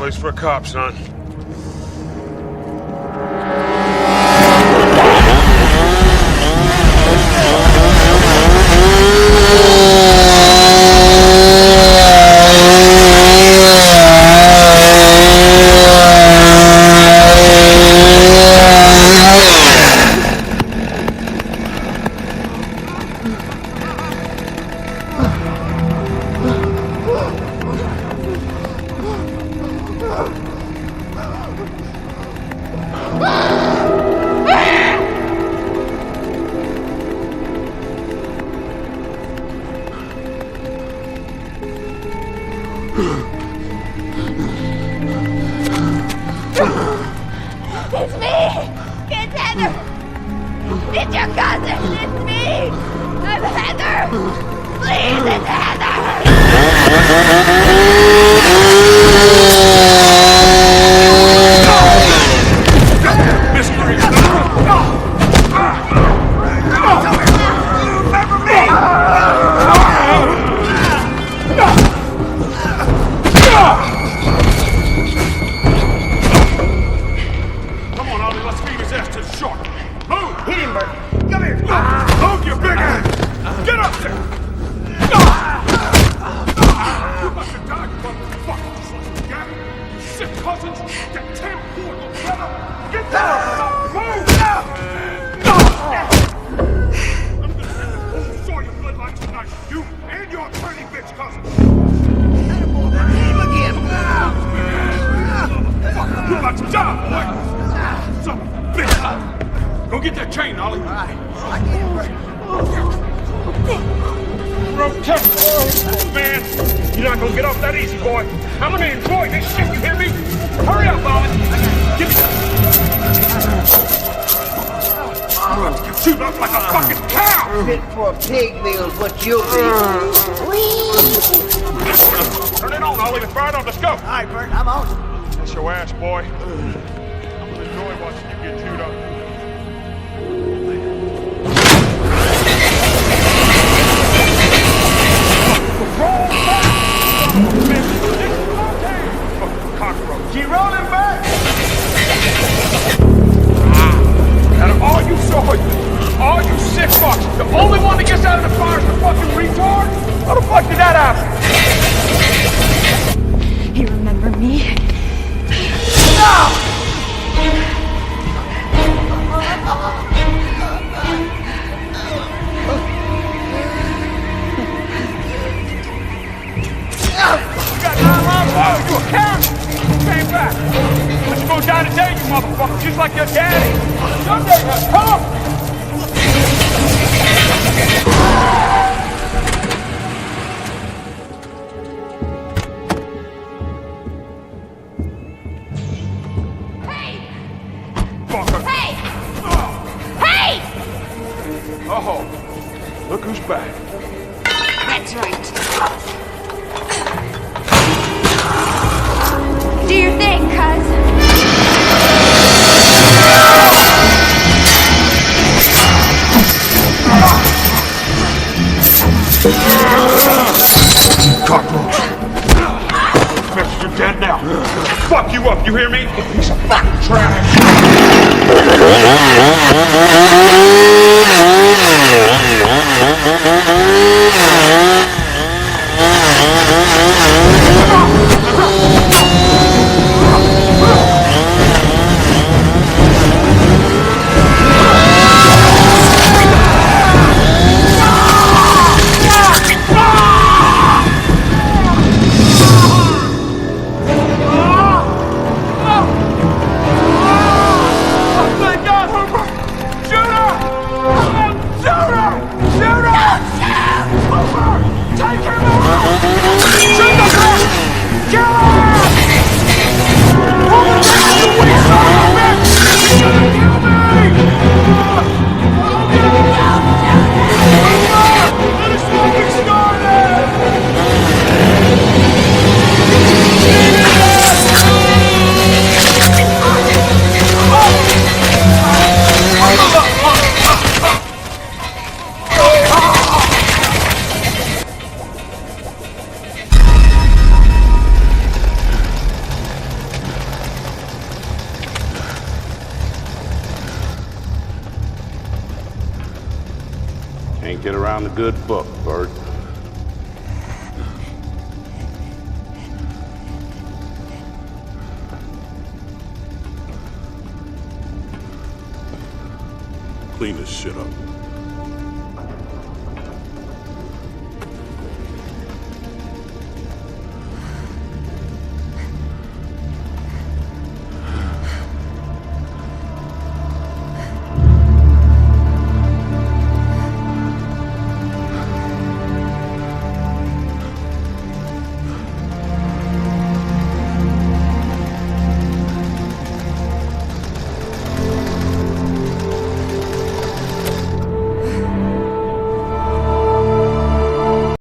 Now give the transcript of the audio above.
Place for a cop, son. It's me! It's Heather! It's your cousin! It's me! I'm Heather! Please, it's Heather! Mystery! Remember me! Come on, Ollie, let's feed his ass to the shark. Move! Hit him, Bert. Come here. Move, you big ass! Get up there! You must have died, you motherfucker! Just like you got it. You sick cousins! That damn poor little brother! Get down! Move! I'm gonna send the soil your bloodline tonight. You and your attorney bitch cousin! Hit him again. Motherfucker, you about to die, boy! Son of a bitch! Go get that chain, Ollie! I get him, Bert. Protect! Man, you're not gonna get off that easy, boy. I'm gonna enjoy this shit, you hear me? Hurry up, Ollie! Give me I'm about to get chewed up like a fucking cow! Fit for a pig meal is what you'll be. Turn it on, Ollie. Let's fire it up. Let's go. All right, Bert, I'm on. That's your ass, boy. I'm gonna enjoy watching you get chewed up. Cockroach. Keep rolling, Bert. Out of all you sick fucks, the only one that gets out of the fire is the fucking retard? How the fuck did that happen? You remember me? You got 9 lives left. You a coward. Came back. But you gonna die today, you motherfucker, just like your daddy. Someday, come on. Oh, look who's back. That's right. Do your thing, cuz. Cockroach. Mister, you're dead now. Fuck you up, you hear me? Piece of fucking trash. Get around the good book, Bert. Clean this shit up.